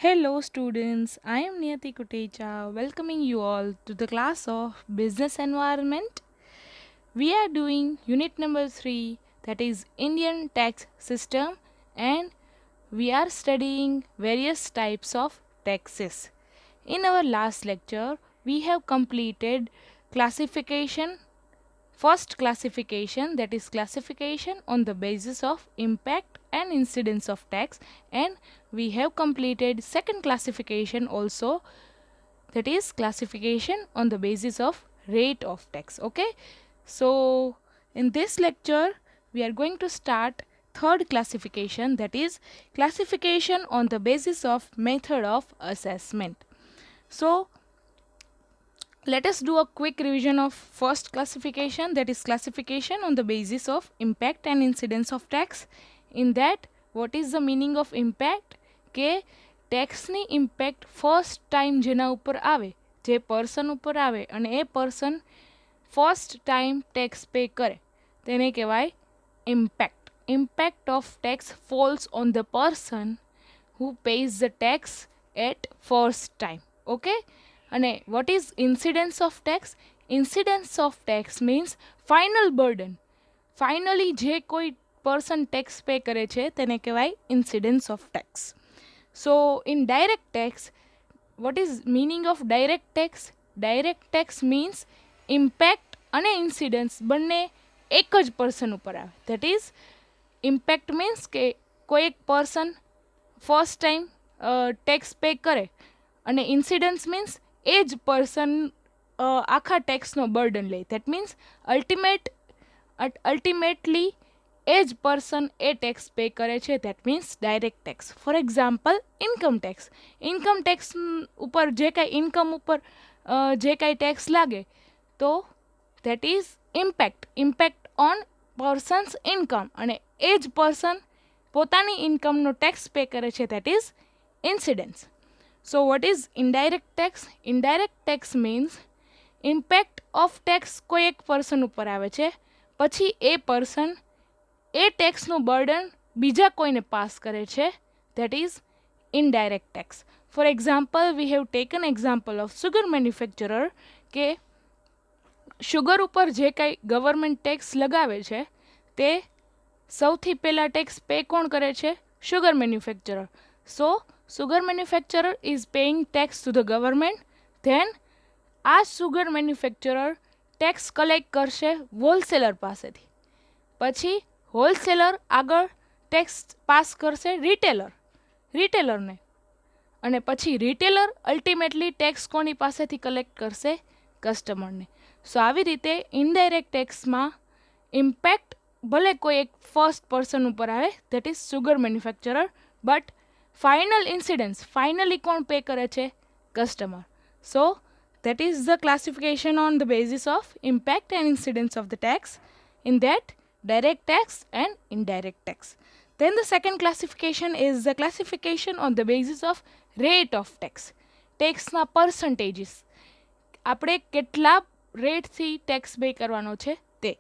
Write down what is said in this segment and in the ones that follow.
Hello, students. I am Niyati Kutecha, welcoming you all to the class of Business Environment. We are doing unit number 3, that is Indian tax system, and we are studying various types of taxes. In our last lecture, we have completed classification. First classification, that is classification on the basis of impact and incidence of tax, and we have completed second classification also, that is classification on the basis of rate of tax. Okay, so in this lecture we are going to start third classification, that is classification on the basis of method of assessment. So let us do a quick revision of first classification, that is classification on the basis of impact and incidence of tax. In that, what is the meaning of impact? કે ટેક્સની impact first time જેના ઉપર આવે, જે person ઉપર આવે અને એ person first time tax pay કરે તેને કહેવાય impact. Impact of tax falls on the person who pays the tax at first time. Okay, અને what is incidence of tax? Incidence of tax means final burden. Finally જે કોઈ person tax pay કરે છે તેને કહેવાય incidence of tax. So in direct tax, what is meaning of direct tax? Direct tax means impact અને incidence બંને એક જ પર્સન ઉપર આવે. દેટ ઇઝ ઇમ્પેક્ટ મીન્સ કે કોઈ એક person first time tax pay કરે, અને ઇન્સિડન્સ મીન્સ એ જ પર્સન આખા ટેક્સનો બર્ડન લે. દેટ મીન્સ અલ્ટિમેટલી એ જ પર્સન એ ટેક્સ પે કરે છે. That means direct tax. For example income tax. Income tax ઉપર જે કાંઈ ઇન્કમ ઉપર જે કાંઈ ટેક્સ લાગે તો that is impact on persons income, અને એ જ પર્સન પોતાની ઇન્કમનો ટેક્સ પે કરે છે. That is incidence. So what is indirect tax? Indirect tax means impact of tax કોઈ એક પર્સન ઉપર આવે છે, પછી એ પર્સન એ ટેક્સનું બર્ડન બીજા કોઈને પાસ કરે છે. That is indirect tax. For example, we have taken example of sugar manufacturer, કે શુગર ઉપર જે કાંઈ ગવર્મેન્ટ ટેક્સ લગાવે છે તે સૌથી પહેલાં ટેક્સ પે કોણ કરે છે? Sugar manufacturer. So sugar manufacturer is paying tax to the government. Then આ સુગર મેન્યુફેક્ચરર ટેક્સ કલેક્ટ કરશે હોલસેલર પાસેથી. પછી હોલસેલર આગળ ટેક્સ પાસ કરશે રિટેલરને, અને પછી રિટેલર અલ્ટિમેટલી ટેક્સ કોની પાસેથી કલેક્ટ કરશે? કસ્ટમરને. સો આવી રીતે ઇનડાયરેક્ટ ટેક્સમાં ઇમ્પેક્ટ ભલે કોઈ એક ફર્સ્ટ પર્સન ઉપર આવે, that is sugar manufacturer, but final incidence finally કોણ પે કરે છે? Customer. So that is the classification on the basis of impact and incidence of the tax. In that, direct tax and indirect tax. Then the second classification is the classification on the basis of rate of tax. ટેક્સના percentages. આપણે કેટલા રેટથી tax pay કરવાનો છે તે.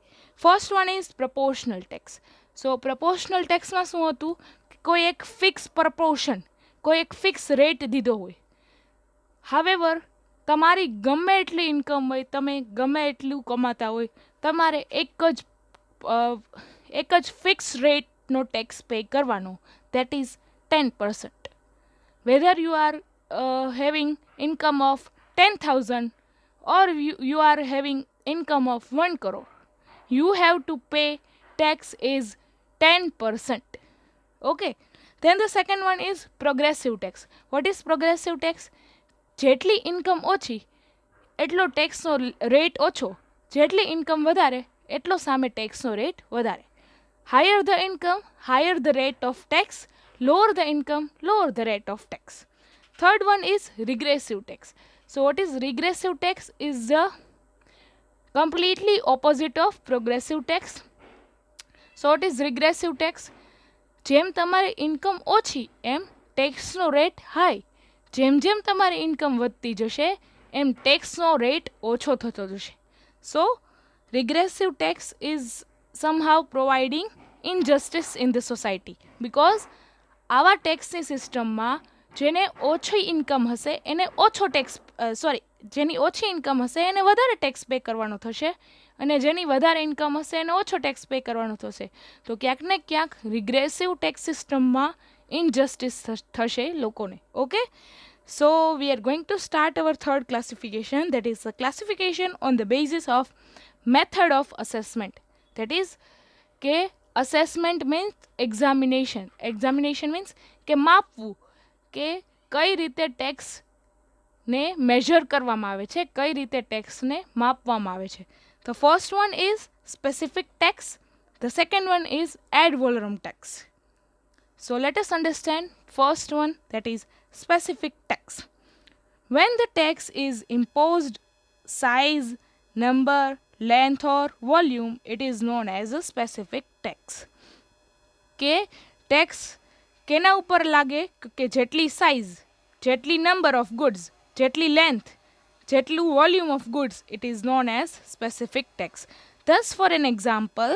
First one is proportional tax. So proportional ટેક્સમાં શું હતું? કોઈ એક ફિક્સ પ્રપોર્શન, કોઈ એક ફિક્સ રેટ દીધો હોય. હાવેવર તમારી ગમે એટલી ઇન્કમ હોય, તમે ગમે એટલું કમાતા હોય, તમારે એક જ ફિક્સ રેટનો ટેક્સ પે કરવાનો. That is 10%. Whether you are having income of 10,000 or you are having income of 1 crore, you have to pay tax is 10%. Okay. Then the second one is progressive tax. What is progressive tax? જેટલી income ઓછી એટલો ટેક્સનો rate ઓછો, જેટલી income વધારે એટલો સામે ટેક્સનો rate વધારે. Higher the income, higher the rate of tax. Lower the income, lower the rate of tax. Third one is regressive tax. So what is regressive tax? Is the completely opposite of progressive tax. So what is regressive tax? જેમ તમારી income ઓછી એમ ટેક્સનો rate high. જેમ જેમ તમારી income વધતી જશે એમ ટેક્સનો rate ઓછો થતો જશે. So regressive tax is somehow providing injustice in the society, because આવા ટેક્સની સિસ્ટમમાં જેને ઓછી ઇન્કમ હશે એને ઓછો ટેક્સ જેની ઓછી ઇન્કમ હશે એને વધારે ટેક્સ પે કરવાનો થશે અને જેની વધારે ઇન્કમ હશે એને ઓછો ટેક્સ પે કરવાનો થશે. તો ક્યાંક ને ક્યાંક રિગ્રેસિવ ટેક્સ સિસ્ટમમાં ઇનજસ્ટિસ થશે લોકોને. Okay, so we are going to start our third classification, that is the classification on the basis of method of assessment. That is કે assessment means examination. Examination means કે માપવું કે કઈ રીતે ટેક્સને મેઝર કરવામાં આવે છે, કઈ રીતે ટેક્સને માપવામાં આવે છે. The first one is specific tax, the second one is ad valorem tax. So let us understand first one, that is specific tax. When the tax is imposed size, number, length or volume, it is known as a specific tax. કે tax કેના ઉપર લાગે કે જેટલી size, જેટલી number of goods, જેટલી length, જેટલું volume of goods, it is known as specific tax. Thus, for an example,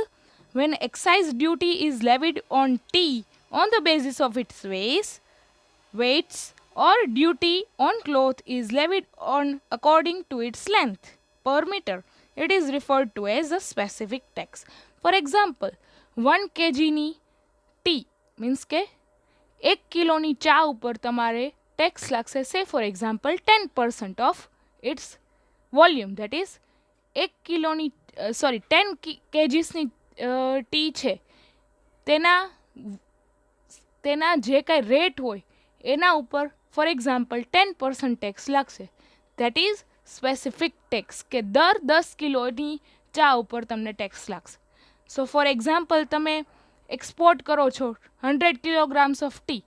when excise duty is levied on tea on the basis of its weights or duty on cloth is levied on according to its length per meter, it is referred to as a specific tax. For example, 1 kg ની tea means કે 1 કિલોની ચા ઉપર તમારે tax લાગશે, say for example 10% of its volume, that is 1 કિલોની 10 કેજીસની tea છે તેના જે કાંઈ રેટ હોય એના ઉપર ફોર એક્ઝામ્પલ 10% ટેક્સ લાગશે. દેટ ઇઝ સ્પેસિફિક ટેક્સ કે દર 10 કિલોની ચા ઉપર તમને ટેક્સ લાગશે. સો ફોર એક્ઝામ્પલ તમે એક્સપોર્ટ કરો છો 100 કિલોગ્રામ્સ ઓફ ટી,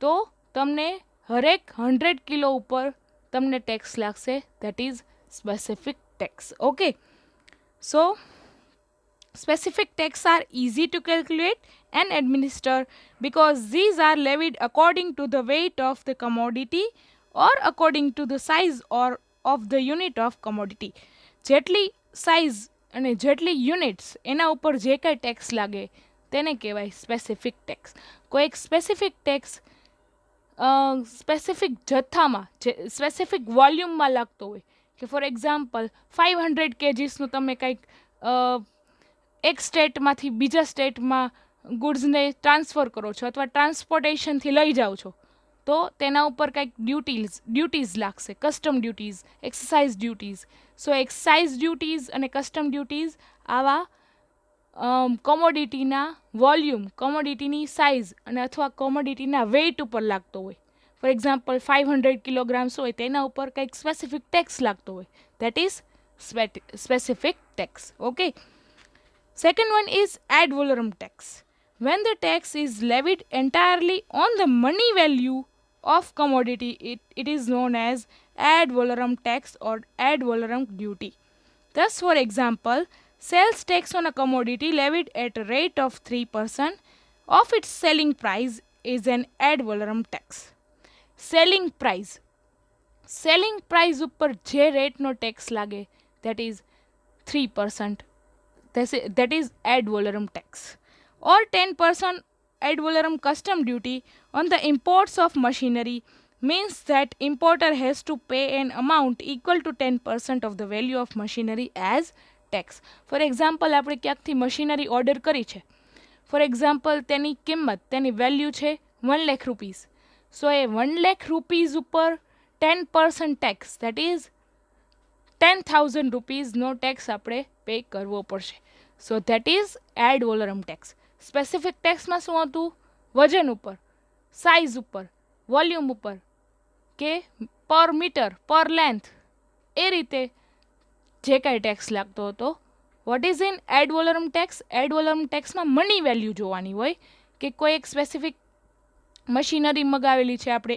તો તમને હરેક 100 કિલો ઉપર તમને ટેક્સ લાગશે. That is specific tax. Okay, so specific tax are easy to calculate and administer because these are levied according to the weight of the commodity or according to the size or of the unit of commodity. જેટલી size અને જેટલી units એના ઉપર જે કાંઈ tax લાગે તેને કહેવાય સ્પેસિફિક ટેક્સ. કોઈ સ્પેસિફિક ટેક્સ સ્પેસિફિક જથ્થામાં, સ્પેસિફિક વોલ્યુમમાં લાગતો હોય કે ફોર એક્ઝામ્પલ 500 કેજીસનું તમે કંઈક એક સ્ટેટમાંથી બીજા સ્ટેટમાં ગુડ્સને ટ્રાન્સફર કરો છો અથવા ટ્રાન્સપોર્ટેશનથી લઈ જાઓ છો, તો તેના ઉપર કંઈક ડ્યુટીઝ લાગશે, કસ્ટમ ડ્યુટીઝ, એક્સસાઇઝ ડ્યુટીઝ. સો એક્સસાઇઝ ડ્યુટીઝ અને કસ્ટમ ડ્યુટીઝ આવા કોમોડિટીના વોલ્યુમ, કોમોડિટીની સાઇઝ અને અથવા કોમોડિટીના વેઇટ ઉપર લાગતો હોય. ફોર એક્ઝામ્પલ 500 કિલોગ્રામ્સ હોય તેના ઉપર કંઈક સ્પેસિફિક ટેક્સ લાગતો હોય. That is specific tax. Okay, second one is ad valorem tax. When the tax is levied entirely on the money value of commodity, it is known as ad valorem tax or ad valorem duty. Thus, for example, sales tax on a commodity levied at a rate of 3% of its selling price is an ad valorem tax. Selling price ઉપર જે રેટનો tax લાગે that is 3%. That is ad valorem tax, or 10% ad valorem custom duty on the imports of machinery means that importer has to pay an amount equal to 10% of the value of machinery as tax. For example, આપણે ક્યાંકથી machinery order કરી છે, for example તેની કિંમત, તેની value છે 1 lakh rupees. So એ 1 lakh rupees ઉપર 10% ટેક્સ, દેટ ઇઝ 10,000 રૂપીઝનો ટેક્સ આપણે પે કરવો પડશે. So that is ad valorem tax. Specific ટેક્સમાં શું હતું? વજન ઉપર, સાઇઝ ઉપર, વોલ્યુમ ઉપર કે પર મીટર, પર લેન્થ, એ રીતે જે કાંઈ ટેક્સ લાગતો હતો. What is in ad valorem tax? Ad valorem ટેક્સમાં મની વેલ્યુ જોવાની હોય કે કોઈ એક સ્પેસિફિક મશીનરી મગાવેલી છે, આપણે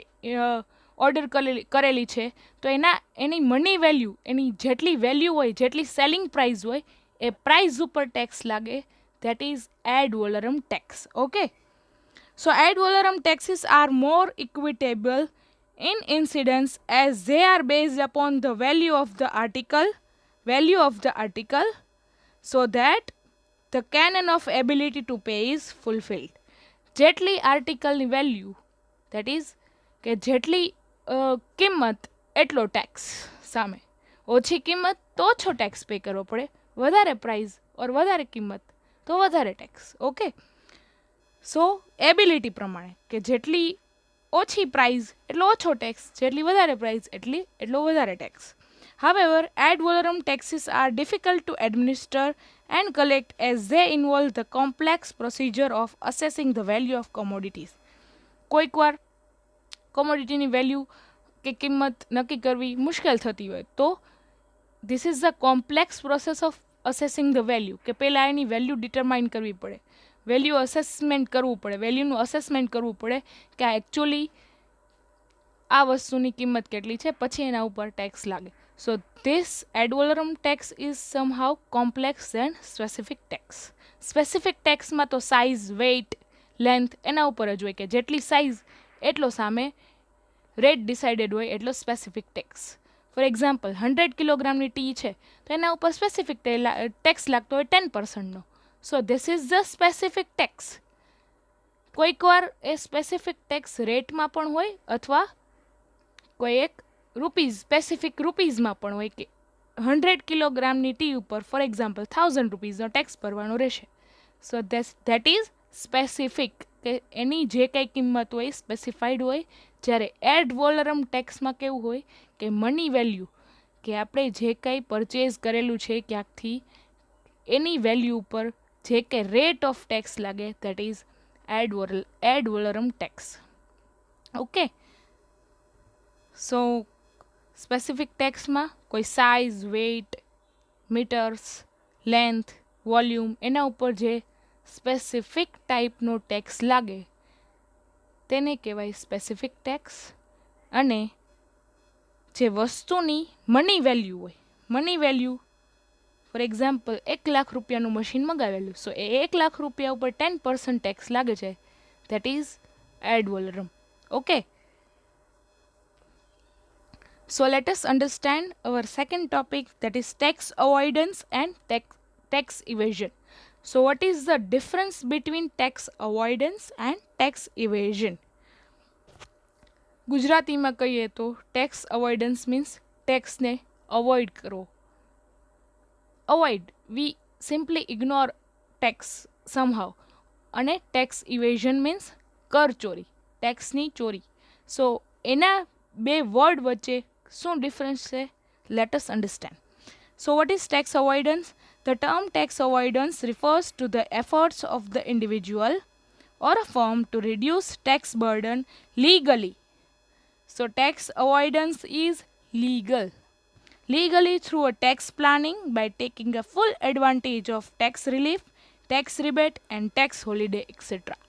ઓર્ડર કરેલી છે, તો એની મની વેલ્યુ, એની જેટલી વેલ્યુ હોય, જેટલી સેલિંગ પ્રાઇસ હોય એ પ્રાઇસ ઉપર ટેક્સ લાગે. That is ad valorem tax. Okay, so ad valorem taxes are more equitable in incidence as they are based upon the value of the article so that the canon of ability to pay is fulfilled. જેટલી આર્ટિકલની value, that is કે જેટલી કિંમત એટલો tax સામે, ઓછી કિંમત તો ઓછો ટેક્સ પે કરવો પડે, વધારે પ્રાઇસ ઓર વધારે કિંમત તો વધારે ટેક્સ. ઓકે, સો એબિલિટી પ્રમાણે કે જેટલી ઓછી પ્રાઇસ એટલો ઓછો ટેક્સ, જેટલી વધારે પ્રાઇસ એટલો વધારે tax. However, ad valorem taxes are difficult to administer and collect as they involve the complex procedure of assessing the value of commodities. કોઈક વાર કોમોડિટીની વેલ્યુ કે કિંમત નક્કી કરવી મુશ્કેલ થતી હોય તો this is the complex process of અસેસિંગ the value, કે પહેલાં એની વેલ્યુ ડિટરમાઇન કરવી પડે, વેલ્યુ અસેસમેન્ટ કરવું પડે, વેલ્યુનું અસેસમેન્ટ કરવું પડે કે આ એકચ્યુઅલી આ વસ્તુની કિંમત કેટલી છે, પછી એના ઉપર ટેક્સ લાગે. So this ad valorem tax is somehow complex than specific tax. Specific ટેક્સમાં તો સાઇઝ, વેઇટ, લેન્થ એના ઉપર જ હોય, કે જેટલી સાઇઝ એટલો સામે રેટ ડિસાઇડેડ હોય એટલો સ્પેસિફિક ટેક્સ. ફોર એક્ઝામ્પલ 100 કિલોગ્રામની ટી છે તો એના ઉપર સ્પેસિફિક ટેક્સ લાગતો હોય 10%નો. So this is the specific tax. કોઈક વાર એ સ્પેસિફિક ટેક્સ રેટમાં પણ હોય અથવા કોઈ એક સ્પેસિફિક રૂપીઝમાં પણ હોય, કે 100 કિલોગ્રામની ટી ઉપર ફોર એક્ઝામ્પલ 1000 રૂપીઝનો ટેક્સ ભરવાનો રહેશે. સો ધેટ ઇઝ સ્પેસિફિક, કે એની જે કંઈ કિંમત હોય સ્પેસિફાઈડ હોય. જ્યારે એડ વોલરમ ટેક્સમાં કેવું હોય કે મની વેલ્યુ, કે આપણે જે કંઈ પરચેઝ કરેલું છે ક્યાંકથી એની વેલ્યુ ઉપર જે કંઈ રેટ ઓફ ટેક્સ લાગે that is ad valorem tax. Okay, so specific ટેક્સમાં કોઈ size, weight, metres, length, volume એના ઉપર જે સ્પેસિફિક ટાઈપનો ટેક્સ લાગે તેને કહેવાય સ્પેસિફિક ટેક્સ. અને જે વસ્તુની મની વેલ્યુ હોય, money value for example 1 lakh રૂપિયાનું મશીન મગાવેલું, સો એ 1 લાખ રૂપિયા ઉપર 10% ટેક્સ લાગે છે, that is ad valorem. Okay, so let us understand our second topic, that is tax avoidance and tax evasion. So what is the difference between tax avoidance and tax evasion? ગુજરાતીમાં કહીએ તો tax avoidance means ટેક્સને avoid કરવો. Avoid, વી simply ignore tax somehow. અને tax evasion means કર ચોરી, ટેક્સની ચોરી. સો એના બે વર્ડ વચ્ચે શું ડિફરન્સ છે? Let us understand. So what is tax avoidance? The term tax avoidance refers to the efforts of the individual or a firm to reduce tax burden legally. So tax avoidance is legal. Legally through a tax planning by taking a full advantage of tax relief, tax rebate and tax holiday etc.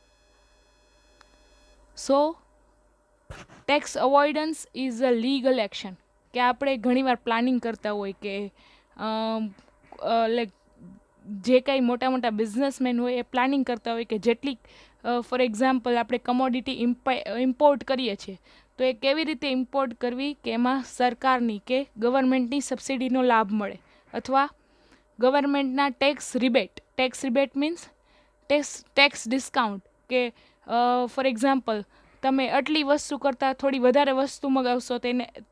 So tax avoidance is a legal action. કે આપણે ઘણીવાર planning કરતા હોય કે like જે કાંઈ મોટા મોટા બિઝનેસમેન હોય એ પ્લાનિંગ કરતા હોય કે જેટલી ફોર એક્ઝામ્પલ આપણે કમોડિટી ઇમ્પોર્ટ કરીએ છીએ તો એ કેવી રીતે ઇમ્પોર્ટ કરવી કે એમાં સરકારની કે ગવર્મેન્ટની સબસિડીનો લાભ મળે અથવા ગવર્મેન્ટના tax rebate means tax discount, કે ફોર એક્ઝામ્પલ તમે આટલી વસ્તુ કરતાં થોડી વધારે વસ્તુ મગાવશો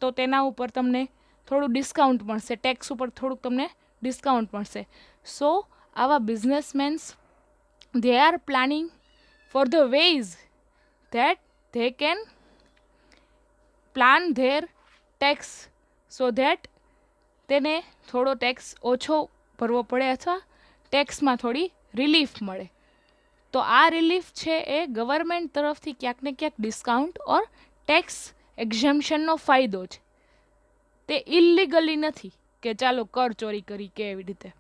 તો તેના ઉપર તમને થોડું ડિસ્કાઉન્ટ મળશે, ટેક્સ ઉપર થોડુંક તમને ડિસ્કાઉન્ટ મળશે. સો આવા બિઝનેસમેન્સ they are planning for the ways that they can plan their tax so that તેને થોડો ટેક્સ ઓછો ભરવો પડે અથવા ટેક્સમાં થોડી રિલીફ મળે. તો આ રિલીફ છે એ ગવર્મેન્ટ તરફથી ક્યાંક ને ક્યાંક ડિસ્કાઉન્ટ ઓર ટેક્સ એક્ઝમ્પશનનો ફાયદો છે. તે ઇલીગલી નથી કે ચાલો કર ચોરી કરી કે એવી રીતે.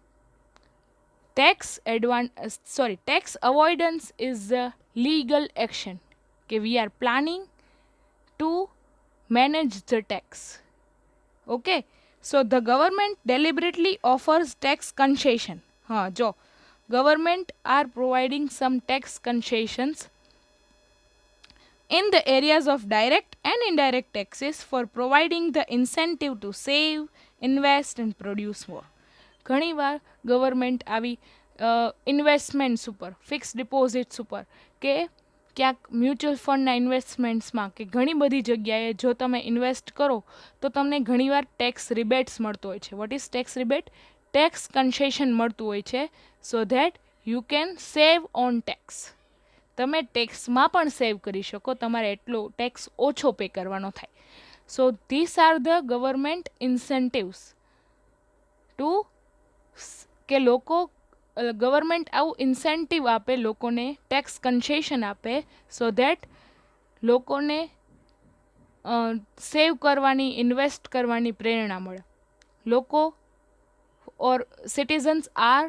tax avoidance is a legal action કે we are planning to manage the tax. Okay, so the government deliberately offers tax concession. જો government are providing some tax concessions in the areas of direct and indirect taxes for providing the incentive to save, invest and produce more. ઘણીવાર government આવી investments ઉપર, fix deposits ઉપર કે ક્યાંક mutual ફંડના ઇન્વેસ્ટમેન્ટ્સમાં કે ઘણી બધી જગ્યાએ જો તમે ઇન્વેસ્ટ કરો તો તમને ઘણીવાર ટેક્સ રિબેટ્સ મળતો હોય છે. What is tax rebate? Tax concession મળતું હોય છે, so that you can save on tax. તમે ટેક્સમાં પણ સેવ કરી શકો, તમારે એટલો ટેક્સ ઓછો પે કરવાનો થાય. So this are the government incentives to કે લોકો ગવર્મેન્ટ આવું ઇન્સેન્ટિવ આપે, લોકોને ટેક્સ કન્સેશન આપે, સો ધેટ લોકોને સેવ કરવાની, ઇન્વેસ્ટ કરવાની પ્રેરણા મળે. લોકો or citizens are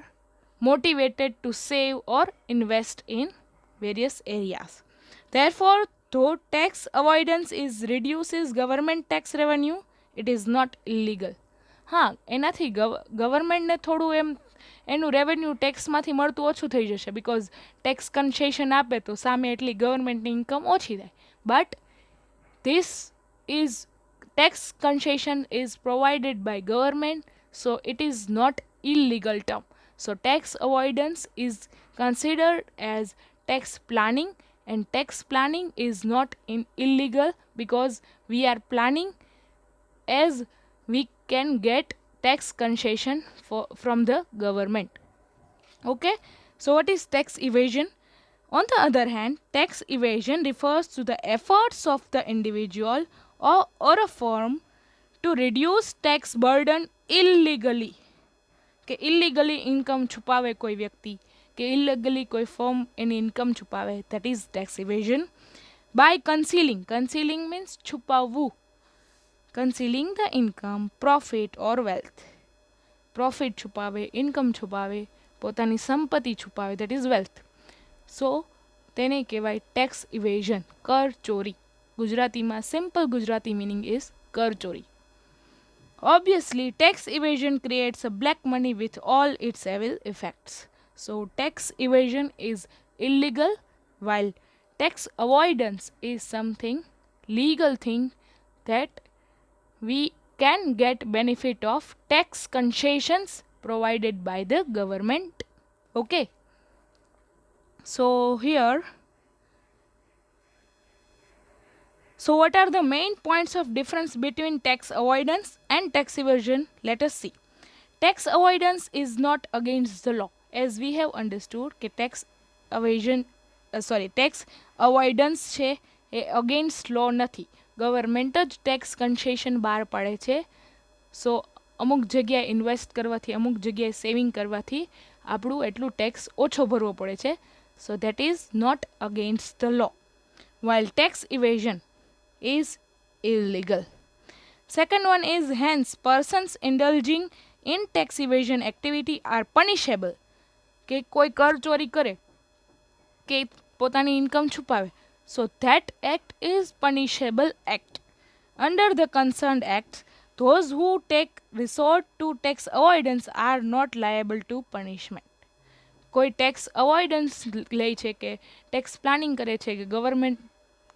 motivated to save or invest in various areas. Therefore, though tax avoidance is reduces government tax revenue, it is not illegal. હા, એનાથી ગવર્મેન્ટને થોડું એનું રેવન્યુ ટેક્સમાંથી મળતું ઓછું થઈ જશે, બિકોઝ ટેક્સ કન્સેશન આપે તો સામે એટલી ગવર્મેન્ટની ઇન્કમ ઓછી થાય. But this is tax concession is provided by government, so it is not illegal term. So tax avoidance is considered as tax planning, and tax planning is not illegal because we are planning as we can get tax concession from the government. Okay, so what is tax evasion? On the other hand, tax evasion refers to the efforts of the individual or a firm to reduce tax burden illegally. કે illegally income છુપાવે કોઈ વ્યક્તિ, કે illegally કોઈ firm એની income છુપાવે, that is tax evasion. By concealing, concealing means છુપાવવું, concealing the income, profit or wealth. Profit છુપાવે, income છુપાવે, પોતાની સંપત્તિ છુપાવે, that is wealth. સો તેને કહેવાય ટેક્સ ઇવેઝન, કર ચોરી. ગુજરાતીમાં સિમ્પલ ગુજરાતી મિનિંગ ઇઝ કર ચોરી. Obviously, tax evasion creates a black money with all its evil effects. So, tax evasion is illegal, while tax avoidance is something legal thing that we can get benefit of tax concessions provided by the government. Okay. So here, so what are the main points of difference between tax avoidance and tax evasion? Let us see. Tax avoidance is not against the law, as we have understood કે tax evasion tax avoidance છે એ against law નથી. Government જ tax concession બહાર પાડે છે. સો અમુક જગ્યાએ invest કરવાથી, અમુક જગ્યાએ સેવિંગ કરવાથી આપણું એટલું ટેક્સ ઓછો ભરવો પડે છે. So that is not against the law, while tax evasion is illegal. Second one is, hence persons indulging in tax evasion activity are punishable. કે કોઈ કર ચોરી કરે, કે પોતાની ઇન્કમ છુપાવે, so that act is punishable act. Under the concerned acts, those who take resort to tax avoidance are not liable to punishment. કોઈ tax avoidance લે છે, કે ટેક્સ પ્લાનિંગ કરે છે, કે ગવર્મેન્ટ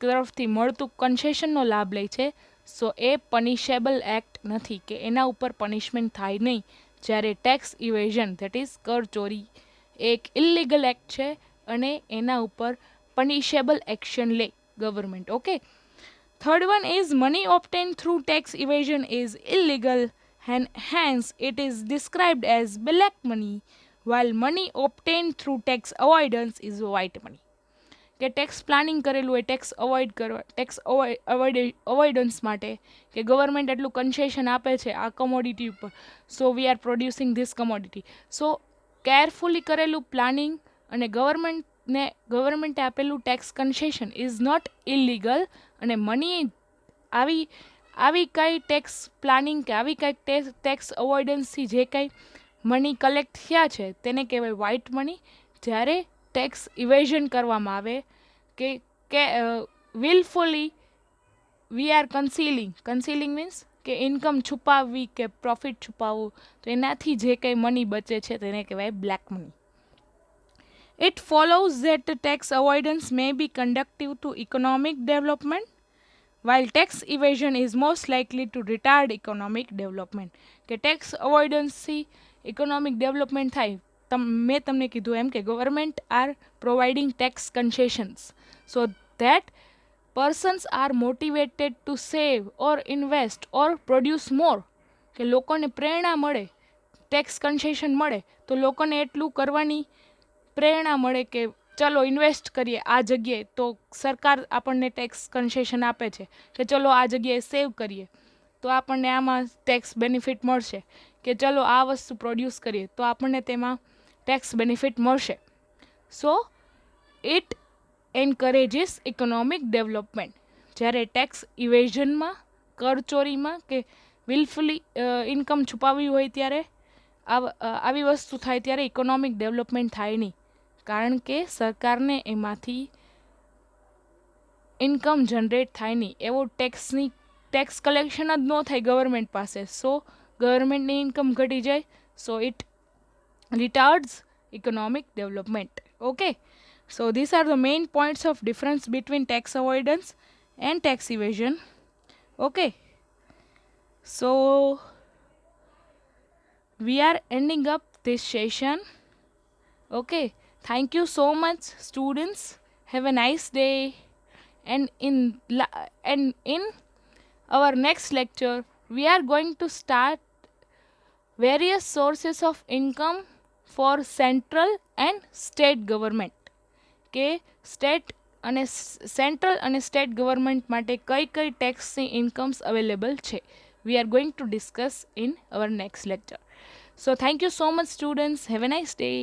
તરફથી મળતું કન્સેશનનો લાભ લે છે, સો એ પનિશેબલ એક્ટ નથી, કે એના ઉપર પનિશમેન્ટ થાય નહીં. જ્યારે ટેક્સ ઇવેઝન, ધેટ ઇઝ કર ચોરી, એક ઇલીગલ એક્ટ છે અને એના ઉપર પનિશેબલ એક્શન લે government. Okay. Third one is, money obtained through tax evasion is illegal and hence it is described as black money, while money obtained through tax avoidance is white money. કે tax planning કરેલું હોય tax avoid કરવા, tax avoidance માટે, કે government એટલું concession આપે છે આ કમોડિટી ઉપર, so we are producing this commodity. So carefully કરેલું પ્લાનિંગ અને ગવર્મેન્ટે આપેલું tax concession is not illegal, અને મની આવી કાંઈ ટેક્સ પ્લાનિંગ કે આવી કાંઈક ટેક્સ અવોઇડન્સથી જે કાંઈ મની કલેક્ટ થયા છે તેને કહેવાય વ્હાઇટ મની. જ્યારે ટેક્સ ઇવેઝન કરવામાં આવે, કે વિલફુલી વી આર કન્સીલિંગ મીન્સ કે ઇન્કમ છુપાવવી કે પ્રોફિટ છુપાવવું, તો એનાથી જે કંઈ મની બચે છે તેને કહેવાય black money. It follows that tax avoidance may be conducive to economic development, while tax evasion is most likely to retard economic development. કે ટેક્સ અવોઇડન્સથી ઇકોનોમિક ડેવલપમેન્ટ થાય. મેં તમને કીધું એમ કે government are providing tax concessions, so that persons are motivated to save or invest or produce more. કે લોકોને પ્રેરણા મળે, ટેક્સ કન્સેશન મળે તો લોકોને એટલું કરવાની પ્રેરણા મળે કે ચલો ઇન્વેસ્ટ કરીએ આ જગ્યાએ, તો સરકાર આપણને ટેક્સ કન્સેશન આપે છે કે ચલો આ જગ્યાએ સેવ કરીએ તો આપણને આમાં ટેક્સ બેનિફિટ મળશે, કે ચલો આ વસ્તુ પ્રોડ્યુસ કરીએ તો આપણને તેમાં ટેક્સ બેનિફિટ મળશે. So it encourages economic development. જ્યારે ટેક્સ ઇવેઝનમાં, કરચોરીમાં કે વિલફુલી ઇન્કમ છુપાવી હોય ત્યારે આવી વસ્તુ થાય ત્યારે ઇકોનોમિક ડેવલપમેન્ટ થાય નહીં, કારણ કે સરકારને એમાંથી ઇન્કમ જનરેટ થાય નહીં, એવો ટેક્સ કલેક્શન જ ન થાય ગવર્મેન્ટ પાસે. સો ગવર્મેન્ટની ઇન્કમ ઘટી જાય, so it retards economic development. Okay, so these are the main points of difference between tax avoidance and tax evasion. Okay, so we are ending up this session. Okay, thank you so much students, have a nice day, and in our next lecture we are going to start various sources of income for central and state government. કે state અને central અને state government માટે કઈ કઈ ટેક્સની ઇન્કમ્સ available છે. We are going to discuss in our next lecture. So thank you so much students, have a nice day.